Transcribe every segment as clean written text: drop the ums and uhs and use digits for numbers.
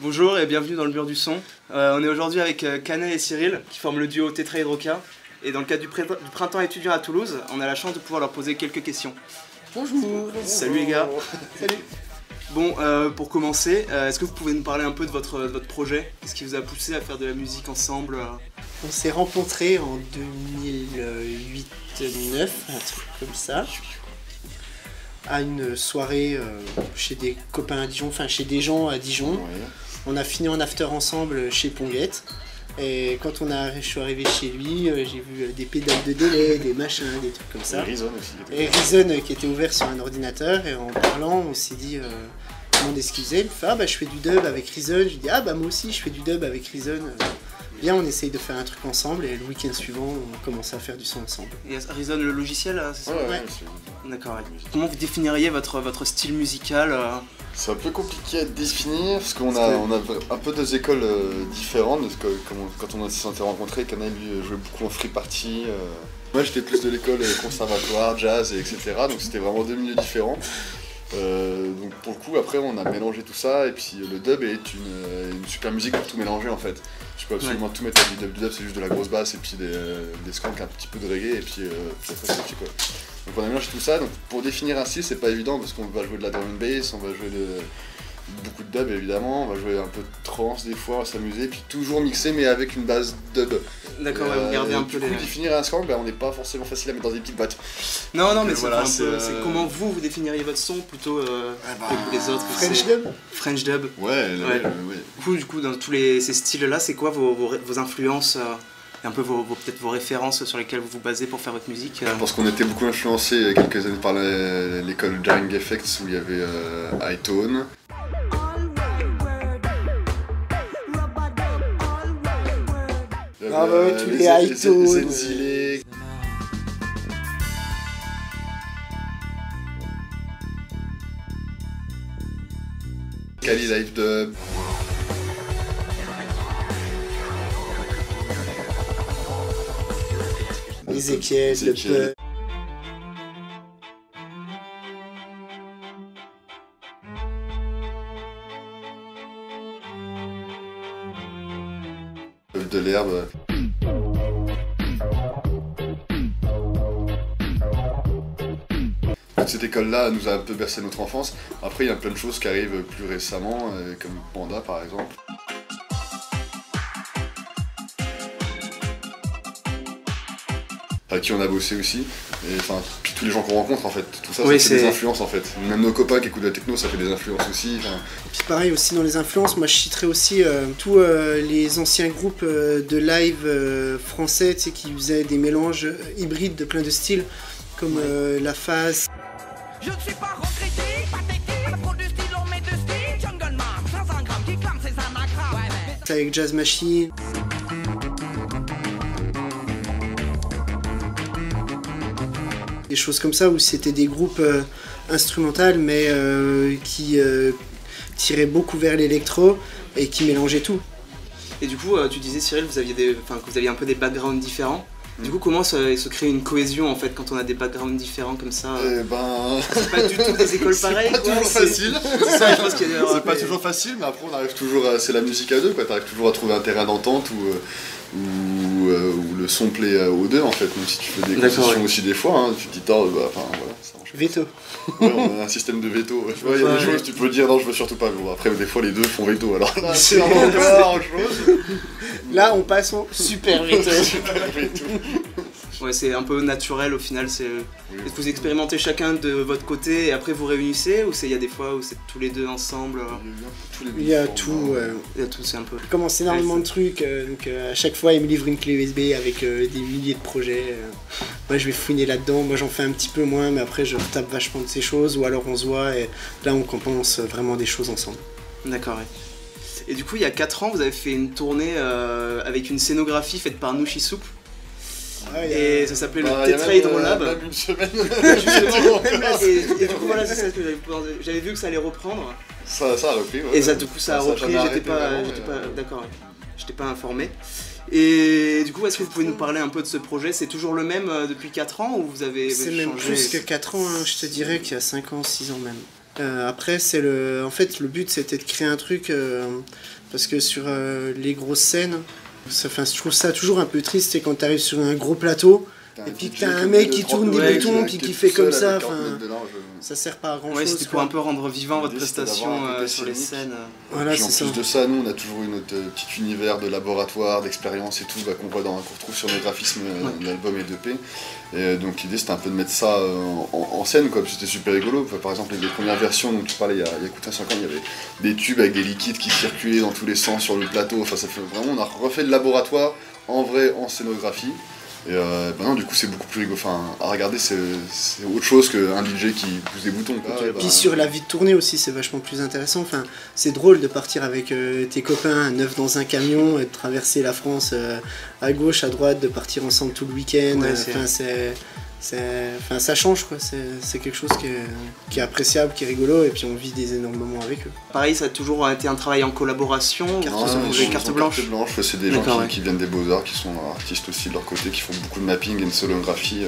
Bonjour et bienvenue dans le Mur du Son. On est aujourd'hui avec Canet et Cyril qui forment le duo Tetrahydroca. Et dans le cadre du printemps étudiant à Toulouse, on a la chance de pouvoir leur poser quelques questions. Bonjour. Salut les gars. Salut. Bon, pour commencer, est-ce que vous pouvez nous parler un peu de votre projet? Qu'est-ce qui vous a poussé à faire de la musique ensemble? On s'est rencontrés en 2008-2009, un truc comme ça, à une soirée chez des copains à Dijon, enfin chez des gens à Dijon. Ouais. On a fini en after ensemble chez Ponguette. Et quand je suis arrivé chez lui, j'ai vu des pédales de délai, des machins, des trucs comme ça. Et Reason aussi. Et Reason qui était ouvert sur un ordinateur. Et en parlant, on s'est dit, comment excusez. Il me fait, ah bah je fais du dub avec Reason. Je dis, ah bah moi aussi je fais du dub avec Reason. Bien, on essaye de faire un truc ensemble. Et le week-end suivant, on commence à faire du son ensemble. Et Reason, le logiciel, c'est ça? Ouais. D'accord. Ouais. Comment vous définiriez votre style musical? C'est un peu compliqué à définir parce qu'on a un peu deux écoles différentes. Parce que, quand on s'est rencontrés, Canet lui jouait beaucoup en free party. Moi j'étais plus de l'école conservatoire, jazz, etc. Donc c'était vraiment deux milieux différents. Donc pour le coup après on a mélangé tout ça et puis le dub est une super musique pour tout mélanger en fait. Tu peux absolument tout mettre avec du dub. Du dub c'est juste de la grosse basse et puis des skanks, un petit peu de reggae et puis après c'est petit quoi. Donc on a mélangé tout ça, donc pour définir un style c'est pas évident parce qu'on va jouer de la drum and bass, on va jouer beaucoup de dub évidemment, on va jouer un peu de trance des fois, on va s'amuser, puis toujours mixer mais avec une base dub. D'accord, vous regardez un peu les... définir un skank, on n'est pas forcément facile à mettre dans des petites boîtes. Non, mais voilà, c'est comment vous définiriez votre son plutôt que les autres. French dub. French dub. Ouais. Du coup, dans tous ces styles-là, c'est quoi vos influences et un peu peut-être vos références sur lesquelles vous vous basez pour faire votre musique? Je pense qu'on était beaucoup influencé il y a quelques années par l'école Jarring Effects où il y avait Hightone. Ah bah ouais, tous les Hightone. Zenzile. Kali Live Dub. Ezekiel, le peu. De l'herbe. Cette école-là nous a un peu bercé notre enfance. Après, il y a plein de choses qui arrivent plus récemment, comme Panda par exemple. Avec qui on a bossé aussi. Et enfin, puis tous les gens qu'on rencontre en fait, tout ça, ça fait des influences en fait. Même nos copains qui écoutent de la techno, ça fait des influences aussi. Puis pareil aussi dans les influences, moi je citerais aussi tous les anciens groupes de live français, tu sais, qui faisaient des mélanges hybrides de plein de styles, comme La Phase. Je ne suis pas recritique, pas technique, trop du style, on met de style, Jungle Man, 500 grammes qui clame ses anagrammes. Avec Jazz Machine. Des choses comme ça où c'était des groupes instrumentaux mais qui tiraient beaucoup vers l'électro et qui mélangeaient tout. Et du coup, tu disais Cyril, que vous aviez un peu des backgrounds différents. Du coup, comment se crée une cohésion en fait quand on a des backgrounds différents comme ça? C'est pas du tout des écoles pareilles. C'est pas toujours facile. C'est ça, je pense qu'il y a c'est pas toujours facile, mais après on arrive toujours c'est la musique à deux, quoi. T'arrives toujours à trouver un terrain d'entente où le son plaît aux deux en fait, même si tu fais des concessions aussi des fois, hein, tu te dis voilà, ça marche. Veto. Ouais, on a un système de veto. Il y a des choses tu peux dire non, je veux surtout pas. Bon, après des fois les deux font veto, alors là c'est encore autre chose. Là on passe au super veto. Ouais, c'est un peu naturel au final. Est-ce que vous expérimentez chacun de votre côté et après vous réunissez, ou il y a des fois où c'est tous les deux ensemble? Il y a tout. Il y a tout, c'est un peu. Je commence énormément de trucs, donc à chaque fois il me livre une clé USB avec des milliers de projets. Moi je vais fouiner là-dedans, moi j'en fais un petit peu moins, mais après je retape vachement de ces choses, ou alors on se voit et là on compense vraiment des choses ensemble. D'accord, ouais. Et du coup il y a 4 ans vous avez fait une tournée avec une scénographie faite par Nushi Soup. Et ça s'appelait le Tetrahydrolab. Même une semaine. et du coup voilà, c'est ça que j'avais vu que ça allait reprendre. Ça a repris, ouais. Et ça, du coup ça a repris, j'étais pas d'accord, j'étais pas informé. Et du coup, est-ce que vous pouvez nous parler un peu de ce projet? C'est toujours le même depuis 4 ans ou vous avez changé? C'est même plus que 4 ans, hein. Je te dirais qu'il y a 5 ans, 6 ans même. Après, en fait, le but c'était de créer un truc parce que sur les grosses scènes, je trouve ça toujours un peu triste, c'est quand tu arrives sur un gros plateau. Et puis que t'as un mec qui tourne des boutons, puis qui fait comme ça, ça sert pas à grand chose. Ouais, c'était pour un peu rendre vivant votre prestation sur les scènes. Voilà, c'est ça. En plus de ça, nous on a toujours eu notre petit univers de laboratoire, d'expérience et tout, qu'on retrouve sur nos graphismes d'album et d'EP. Et donc l'idée c'était un peu de mettre ça en scène, quoi, c'était super rigolo. Par exemple, les premières versions dont tu parlais il y a 5 ans, il y avait des tubes avec des liquides qui circulaient dans tous les sens sur le plateau. Enfin, ça fait vraiment, on a refait le laboratoire en vrai, en scénographie. Et non, du coup c'est beaucoup plus rigolo, à regarder c'est autre chose qu'un DJ qui pousse des boutons. Puis sur la vie de tournée aussi c'est vachement plus intéressant, c'est drôle de partir avec tes copains neufs dans un camion et de traverser la France à gauche, à droite, de partir ensemble tout le week-end, ça change quoi, c'est quelque chose qui est appréciable, qui est rigolo et puis on vit des énormes moments avec eux. Pareil, ça a toujours été un travail en collaboration, carte blanche. C'est des gens qui viennent des Beaux-Arts, qui sont artistes aussi de leur côté, qui font beaucoup de mapping et de solographie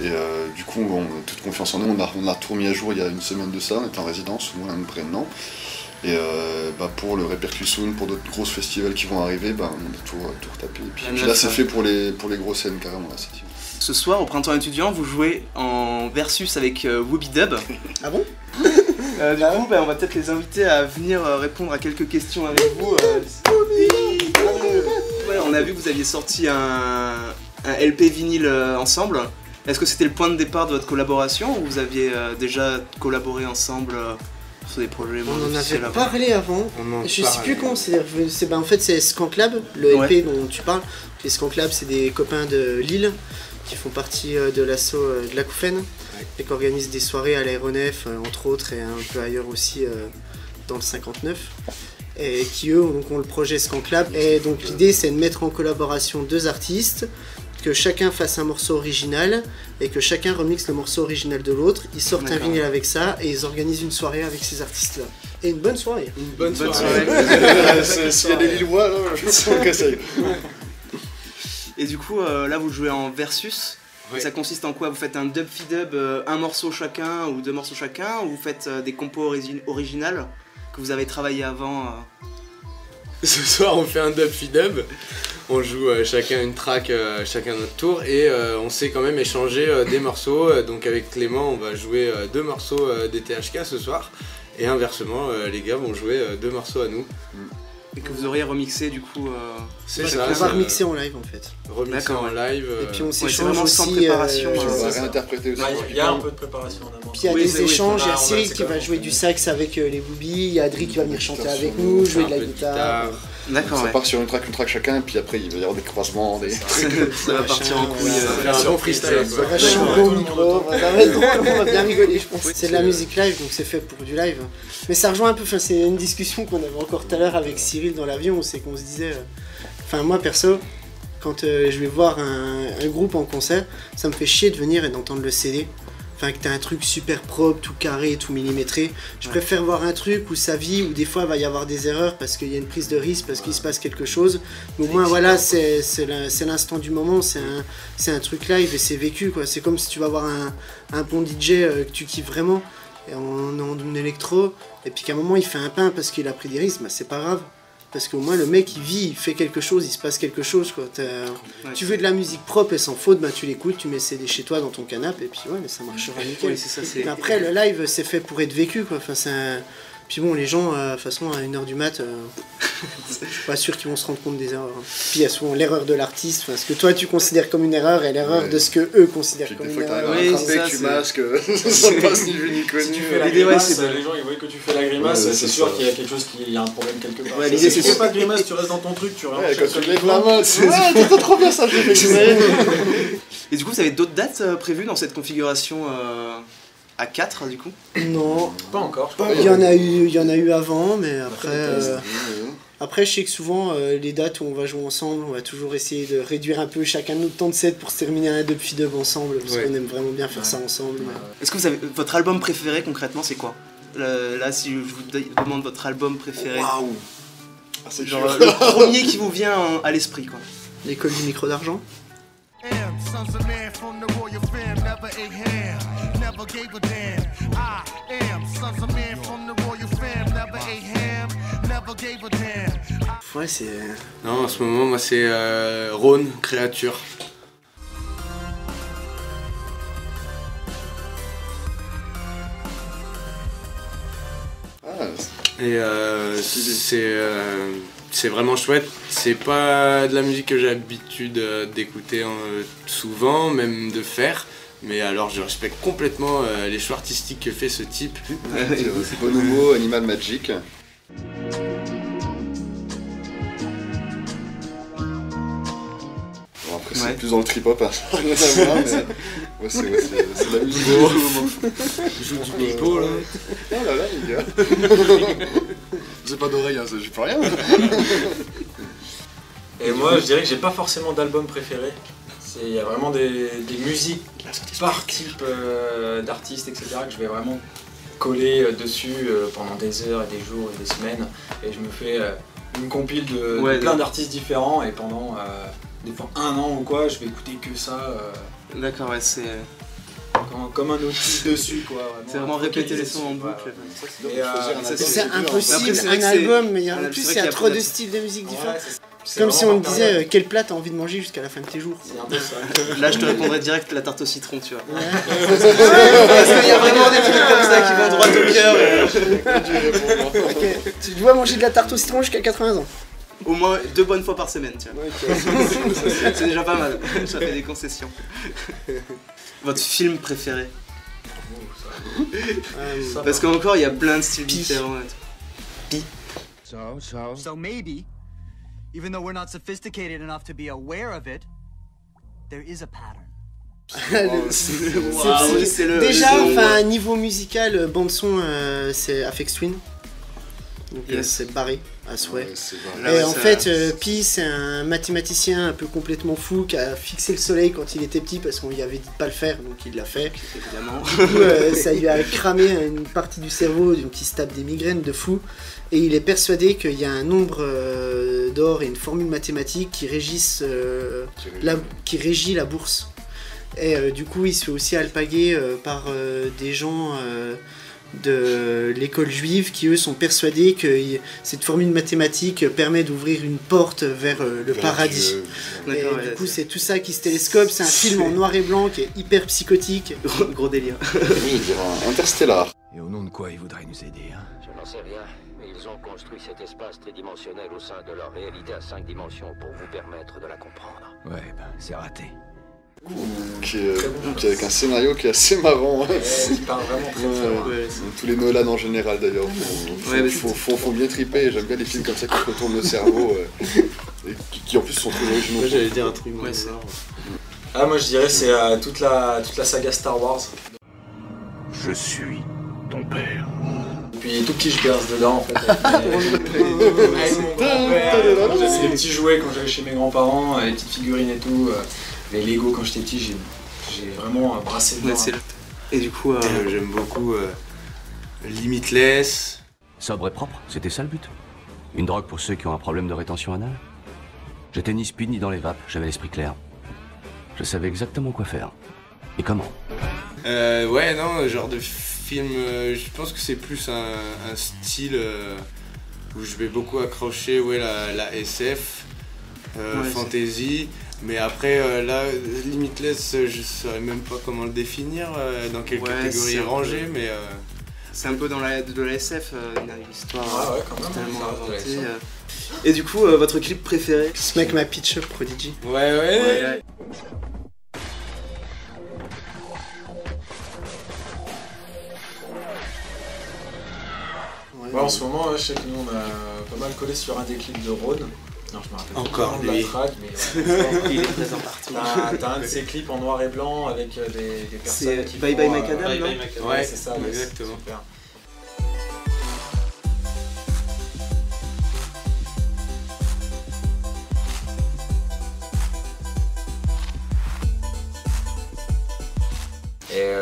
et du coup toute confiance en eux, on a tout remis à jour il y a une semaine de ça, on est en résidence, ou un près de Nantes. Et pour le Répercussion, pour d'autres grosses festivals qui vont arriver, on a tout retapé. Et puis là c'est fait pour les grosses scènes carrément là, c'est Ce soir, au Printemps étudiant, vous jouez en versus avec Whoopi Dub. Ah bon? Du coup, on va peut-être les inviter à venir répondre à quelques questions avec vous. On a vu que vous aviez sorti un LP vinyle ensemble. Est-ce que c'était le point de départ de votre collaboration ou vous aviez déjà collaboré ensemble sur des projets? On en avait parlé avant. Je sais plus comment c'est. En fait, c'est Skanklab, le LP dont tu parles. Les Skanklab, c'est des copains de Lille qui font partie de l'assaut de l'Acouphène et qui organisent des soirées à l'aéronef, entre autres, et un peu ailleurs aussi dans le 59. Et qui eux ont le projet Skanklab. Et donc l'idée c'est de mettre en collaboration deux artistes, que chacun fasse un morceau original et que chacun remixe le morceau original de l'autre. Ils sortent un vinyle avec ça et ils organisent une soirée avec ces artistes-là. Et une bonne soirée. Une bonne soirée. S'il y a des Lillois, je pense que c'est. Et du coup, là vous jouez en versus. Oui. Ça consiste en quoi? Vous faites un dub-fi-dub, un morceau chacun ou deux morceaux chacun, ou vous faites des compos originales que vous avez travaillé avant Ce soir on fait un dub-fi-dub, on joue chacun une track, chacun notre tour, et on sait quand même échanger des morceaux. Donc avec Clément on va jouer deux morceaux des THK ce soir, et inversement les gars vont jouer deux morceaux à nous. Et que vous auriez remixé du coup c'est ça, on va remixer en live en fait. Remixer en live. Et puis on s'échange aussi. Sans préparation. On va réinterpréter aussi. Il y a un peu de préparation en amont. Puis il y a des échanges, il y a Cyril qui va jouer du sax avec les boobies, il y a Adri qui va venir chanter avec nous, jouer de la guitare. D'accord. Ça part sur une track chacun, et puis après il va y avoir des croisements, ça va partir en couille. Faire un bon freestyle. Ça va chanter au micro, ça va être drôle, on va bien rigoler je pense. C'est de la musique live donc c'est fait pour du live. Mais ça rejoint un peu, c'est une discussion qu'on avait encore tout à l'heure avec Cyril dans l'avion, c'est qu'on se disait, moi perso, quand je vais voir un groupe en concert, ça me fait chier de venir et d'entendre le CD. Enfin, que t'as un truc super propre, tout carré, tout millimétré. Je préfère voir un truc où ça vit, où des fois il va y avoir des erreurs parce qu'il y a une prise de risque, parce qu'il se passe quelque chose. Mais au moins, voilà, c'est l'instant du moment, c'est un truc live et c'est vécu, quoi. C'est comme si tu vas voir un bon DJ que tu kiffes vraiment, et en électro, et puis qu'à un moment il fait un pain parce qu'il a pris des risques, bah c'est pas grave. Parce qu'au moins le mec il vit, il fait quelque chose, il se passe quelque chose quoi. Tu veux de la musique propre et sans faute, bah tu l'écoutes, tu mets CD chez toi dans ton canapé et puis ouais mais ça marchera nickel. Oui, c'est ça, mais après le live c'est fait pour être vécu quoi. Enfin, puis bon les gens de toute façon à 1h du mat, je suis pas sûr qu'ils vont se rendre compte des erreurs. Puis il y a souvent l'erreur de l'artiste, ce que toi tu considères comme une erreur et l'erreur de ce que eux considèrent comme une erreur. Oui, c'est ça, tu masques, ça passe ni vu ni connu. Si tu fais la grimace, les gens ils voient que tu fais la grimace, c'est sûr qu'il y a quelque chose, il y a un problème quelque part. L'idée c'est si tu fais pas de grimace, tu restes dans ton truc, tu rentres. Quand tu lèves la main, c'est trop bien ça, j'ai fait. Et du coup vous avez d'autres dates prévues dans cette configuration à 4 du coup? Non, pas encore. Il y en a eu avant, mais après je sais que souvent les dates où on va jouer ensemble, on va toujours essayer de réduire un peu chacun de notre temps de set pour se terminer un dub-fi-dub ensemble, parce qu'on aime vraiment bien faire ça ensemble. Est-ce que vous avez votre album préféré concrètement, c'est quoi? Là si je vous demande votre album préféré. Waouh, genre le premier qui vous vient à l'esprit quoi. L'école du micro d'argent. sons of man from the royal fam, never ate ham, never gave a damn. I am sons of man from the royal fam, never ate ham, never gave a damn. Ouais, c'est... Non, en ce moment, moi, c'est Rhône, Créature. Et c'est vraiment chouette. C'est pas de la musique que j'ai l'habitude d'écouter souvent, même de faire. Mais alors je respecte complètement les choix artistiques que fait ce type. C'est Bonobo, Animal Magic. Bon, après c'est plus dans le trip-hop, hein. Ça n'a rien à voir, mais c'est de la musique du moment. Je joue du pipeau là. Oh là là les gars. J'ai pas d'oreille, hein, j'ai plus rien. Et moi je dirais que j'ai pas forcément d'album préféré. Il y a vraiment des musiques par type d'artistes, etc. que je vais vraiment coller dessus pendant des heures et des jours et des semaines. Et je me fais une compile de plein d'artistes différents et pendant des fois 1 an ou quoi, je vais écouter que ça. D'accord, ouais, c'est... Comme un outil dessus quoi. C'est vraiment répéter les sons en boucle. C'est impossible, un album, mais en plus il y a trop de styles de musique différents. C'est comme si on te disait quelle plat t'as envie de manger jusqu'à la fin de tes jours. C'est un peu ça. Là je te répondrais direct la tarte au citron, tu vois. Parce qu'il y a vraiment des trucs comme ça qui vont droit au cœur. Okay. Tu dois manger de la tarte au citron jusqu'à 80 ans. Au moins 2 bonnes fois par semaine, tu vois. Okay. C'est déjà pas mal, ça fait des concessions. Votre film préféré? Parce qu'encore il y a plein de styles différents. Pi. So maybe, even though we're not sophisticated enough to be aware of it, there is a pattern. Déjà, enfin, niveau musical, bande son, c'est Aphex Twin. Donc c'est barré à souhait. Et en fait, Pi, c'est un mathématicien un peu complètement fou qui a fixé le soleil quand il était petit parce qu'on lui avait dit de pas le faire, donc il l'a fait. Évidemment. Du coup, ça lui a cramé une partie du cerveau, donc il se tape des migraines de fou. Et il est persuadé qu'il y a un nombre d'or et une formule mathématique qui régit la bourse. Et du coup, il se fait aussi alpaguer par des gens de l'école juive qui eux sont persuadés que cette formule mathématique permet d'ouvrir une porte vers le paradis. Et du coup c'est tout ça qui se télescope, c'est un film en noir et blanc qui est hyper psychotique. Gros délire. Je dirais Interstellar. Et au nom de quoi ils voudraient nous aider, hein? Je n'en sais rien, mais ils ont construit cet espace tridimensionnel au sein de leur réalité à 5 dimensions pour vous permettre de la comprendre. Ouais, ben c'est raté. Qui avec un scénario qui est assez marrant. Il parle vraiment très bien. Tous les Nolan en général d'ailleurs. Faut bien triper. J'aime bien les films comme ça qui retournent le cerveau et qui en plus sont très originaux. Moi j'allais dire un truc. Moi je dirais c'est toute la saga Star Wars. Je suis ton père. Et puis tout petit je berce dedans en fait. Avec mon grand-père. J'avais des petits jouets quand j'allais chez mes grands-parents, les petites figurines et tout. Les Lego quand j'étais petit, j'ai vraiment brassé dedans. Et du coup, j'aime beaucoup Limitless. Sobre et propre, c'était ça le but. Une drogue pour ceux qui ont un problème de rétention anale. J'étais ni speed ni dans les vapes, j'avais l'esprit clair. Je savais exactement quoi faire. Et comment. Ouais, non, genre de film, je pense que c'est plus un style où je vais beaucoup accrocher la SF, fantasy. Mais après, là, Limitless, je saurais même pas comment le définir, dans quelle catégorie ranger, mais... C'est un peu dans de la SF, une histoire totalement inventée. Et du coup, votre clip préféré? Smack My Pitch Up, Prodigy. Ouais. En ce moment, je sais que nous on a pas mal collé sur un des clips de Rhône. Non, je me rappelle encore de la track, mais il est présent partout. T'as un de ces clips en noir et blanc avec des personnes qui Bye Bye Macadam, non? Ouais, c'est ça, exactement. Super. Et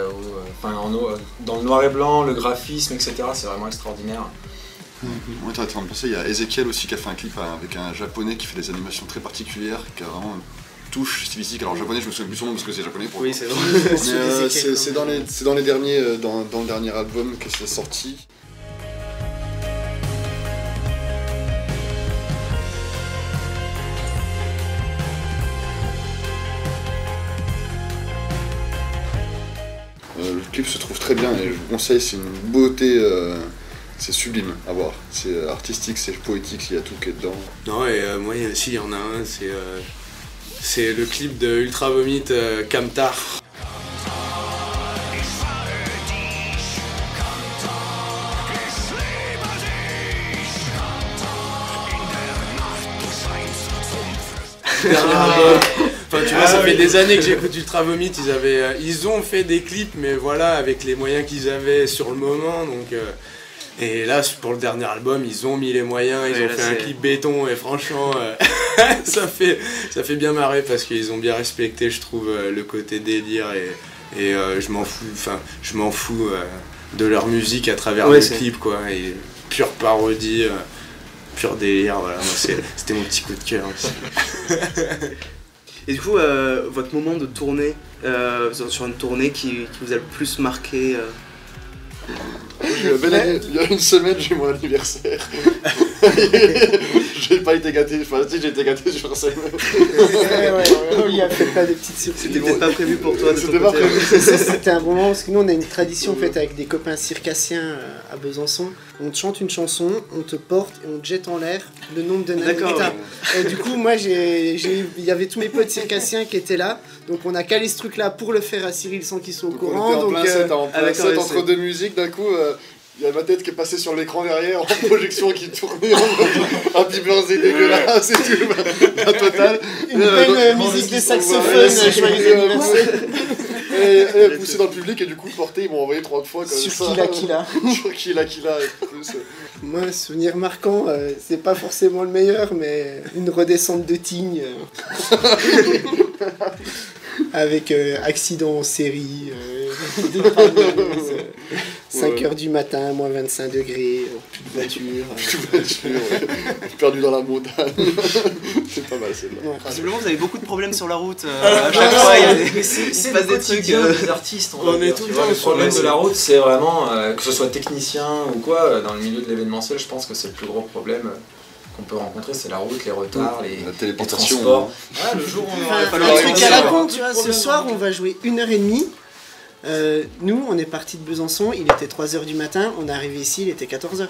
dans le noir et blanc, le graphisme, etc., c'est vraiment extraordinaire. Ouais, t'es en train de penser, il y a Ezekiel aussi qui a fait un clip avec un japonais qui fait des animations très particulières, qui a vraiment touche stylistique. Alors en japonais, je me souviens plus son nom parce que c'est japonais pour Oui, c'est vrai. mais c'est dans les derniers, dans le dernier album que c'est sorti. Le clip se trouve très bien et je vous conseille, c'est une beauté, c'est sublime à voir. C'est artistique, c'est poétique, il y a tout qui est dedans. Non, et moi aussi, il y en a un, c'est le clip de Ultra Vomit Kamtar. Enfin, tu vois, ça fait des années que j'écoute Ultra Vomit, ils ont fait des clips, mais voilà, avec les moyens qu'ils avaient sur le moment, donc... Et là, pour le dernier album, ils ont mis les moyens, ils ont fait un clip béton, et franchement, ça fait bien marrer, parce qu'ils ont bien respecté, je trouve, le côté délire, et je m'en fous de leur musique à travers les clips, quoi, et pure parodie, pur délire, voilà, moi c'était mon petit coup de cœur aussi. Et du coup, votre moment de tournée, sur une tournée qui vous a le plus marqué Il y a une semaine, j'ai eu mon anniversaire. J'ai pas été gâté, enfin si j'ai été gâté sur scène. Il a fait pas des petites surprises. C'était peut-être pas prévu pour toi de ton C'était pas côté. prévu. C'était un bon moment parce que nous on a une tradition en fait avec des copains circassiens à Besançon. On te chante une chanson, on te porte et on te jette en l'air le nombre de nanas que D'accord. t'as. Et du coup moi il y avait tous mes potes circassiens qui étaient là, donc on a calé ce truc là pour le faire à Cyril sans qu'ils soient au courant. On était en plein set, d'accord, entre deux musiques, d'un coup il y a ma tête qui est passée sur l'écran derrière en projection qui tournait en Happy Birthday dégueulasse et tout, la totale. Une belle musique de saxophone, joyeux anniversaire. Et poussé dans le public et du coup porté, ils m'ont envoyé 3 fois comme Sur ça. Killa. Sur Killa et plus. Moi, un souvenir marquant, c'est pas forcément le meilleur, mais une redescente de Tignes avec accident en série, dépanneuse, 5h du matin, moins 25 degrés, plus de voiture. Perdu dans la montagne. C'est pas mal celle-là. Visiblement, vous avez beaucoup de problèmes sur la route. À chaque fois, il se passe des trucs. Des artistes, on est tout le temps. Le problème de la route, c'est vraiment, que ce soit technicien ou quoi, dans le milieu de l'événementiel, je pense que c'est le plus gros problème qu'on peut rencontrer, c'est la route, les retards, la téléportation, les transports. Ah, le jour où on Enfin, un truc à la con, tu vois, ce soir on va jouer 1h30. Nous, on est parti de Besançon, il était 3h du matin, on est arrivé ici, il était 14h.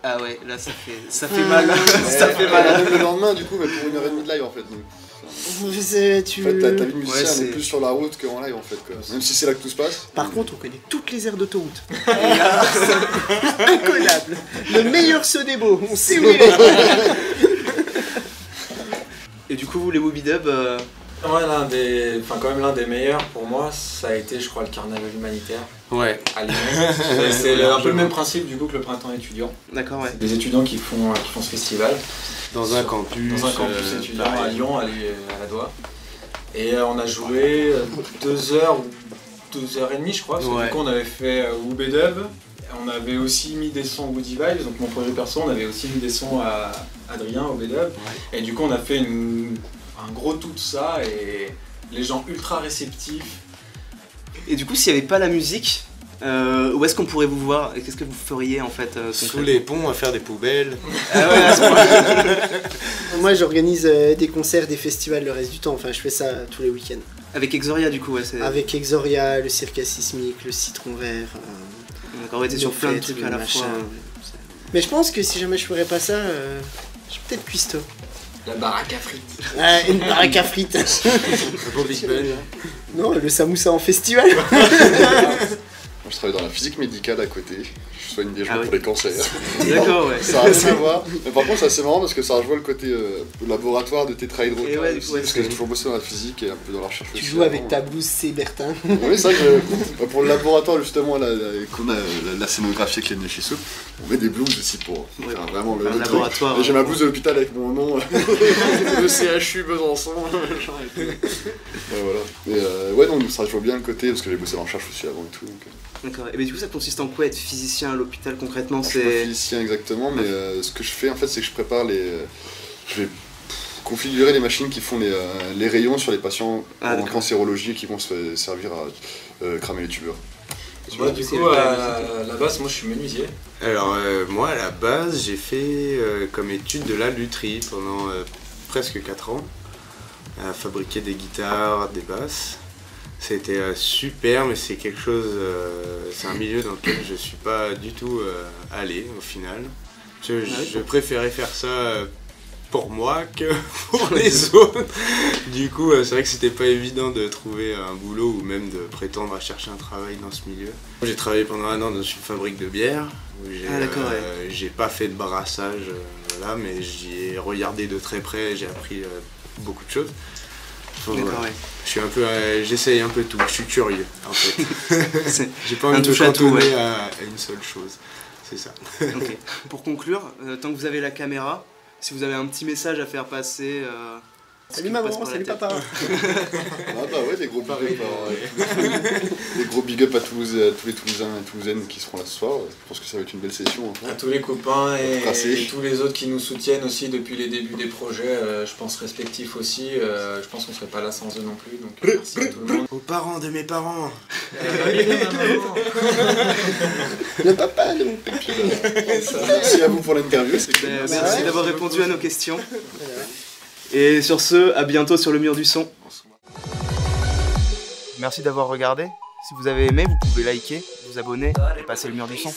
Ah ouais, là ça fait mal. Ça fait mal. Le lendemain, du coup, mais pour 1h30 de live en fait. Donc. En fait, ta vie de musicien est plus sur la route qu'en live en fait, quoi. Même si c'est là que tout se passe. Par contre, on connaît toutes les aires d'autoroute. Incollable. Le meilleur saut des beaux, on sait où il est. Et du coup, vous, les Booby Dub, ouais, quand même l'un des meilleurs pour moi, ça a été, je crois, le carnaval humanitaire. Ouais. À Lyon. C'est un peu le même principe du coup que le printemps étudiant. D'accord, ouais. Des étudiants qui font ce festival. Dans un campus. Étudiant à Lyon, à la Doua. Et on a joué 2 heures ou 2h30 je crois, parce que du coup on avait fait Woobedub, on avait aussi mis des sons Woody Vibes, donc mon projet perso, on avait aussi mis des sons à Adrien, Woobedub, et du coup on a fait un gros tout de ça, et les gens ultra réceptifs. Et du coup, s'il n'y avait pas la musique, où est-ce qu'on pourrait vous voir et qu'est-ce que vous feriez en fait Sous les ponts à faire des poubelles. Ah ouais, à ce moment-là. Moi j'organise des concerts, des festivals le reste du temps, enfin je fais ça tous les week-ends. Avec Exoria du coup, ouais. C'est... Avec Exoria, le Cirque Sismique, le Citron Vert. D'accord, on était sur plein de trucs à la fois. Mais je pense que si jamais je ferais pas ça, je suis peut-être cuistot. La baraque à frites. Ah, une baraque à frites. Un beau Big Ben. Non, le samoussa en festival. Je travaille dans la physique médicale à côté, je soigne des gens pour les cancers. D'accord, ouais. Ça a rien à voir. Mais par contre, c'est assez marrant parce que ça rejoint le côté laboratoire de tétrahydrocane. Ouais, parce que j'ai toujours bossé dans la physique et un peu dans la recherche Tu aussi. joues avec ta blouse Sébertin. Oui, c'est vrai que pour le laboratoire, justement, qu'on a la scénographie avec les Neshisu, on met des blouses aussi pour faire vraiment le laboratoire. Truc. Et j'ai ma blouse de l'hôpital avec mon nom, le CHU Besançon. Ouais, voilà. Et ouais, non, ça joue bien le côté parce que j'ai bossé dans la recherche aussi avant et tout. Donc, D'accord. Et du coup, ça consiste en quoi être physicien à l'hôpital concrètement? Je suis pas physicien exactement, mais ce que je fais en fait, c'est que je prépare les. Je vais configurer les machines qui font les rayons sur les patients en cancérologie qui vont se servir à cramer les tumeurs. Moi, du coup, à la base, moi je suis menuisier. Alors, moi à la base, j'ai fait comme étude de la lutherie pendant presque 4 ans, à fabriquer des guitares, des basses. C'était super, mais c'est quelque chose, c'est un milieu dans lequel je suis pas du tout allé au final. Je préférais faire ça pour moi que pour les autres. Du coup, c'est vrai que c'était pas évident de trouver un boulot ou même de prétendre à chercher un travail dans ce milieu. J'ai travaillé pendant 1 an dans une fabrique de bière où j'ai pas fait de brassage, voilà, mais j'y ai regardé de très près, j'ai appris beaucoup de choses. Je suis un peu, j'essaye un peu tout, je suis curieux en fait. J'ai pas envie de me cantonner à une seule chose, c'est ça. Okay. Pour conclure, tant que vous avez la caméra, si vous avez un petit message à faire passer... salut maman, salut papa. Ah bah ouais, des gros big up, des gros big up à tous les Toulousains et Toulousaines qui seront là ce soir. Je pense que ça va être une belle session. À tous les copains et tous les autres qui nous soutiennent aussi depuis les débuts des projets, je pense respectifs aussi. Je pense qu'on serait pas là sans eux non plus. Donc merci à tout le monde. Aux parents de mes parents. Le papa de mon pépé. Merci à vous pour l'interview. Merci d'avoir répondu à nos questions. Et sur ce, à bientôt sur le mur du son. Merci d'avoir regardé. Si vous avez aimé, vous pouvez liker, vous abonner et passer le mur du son.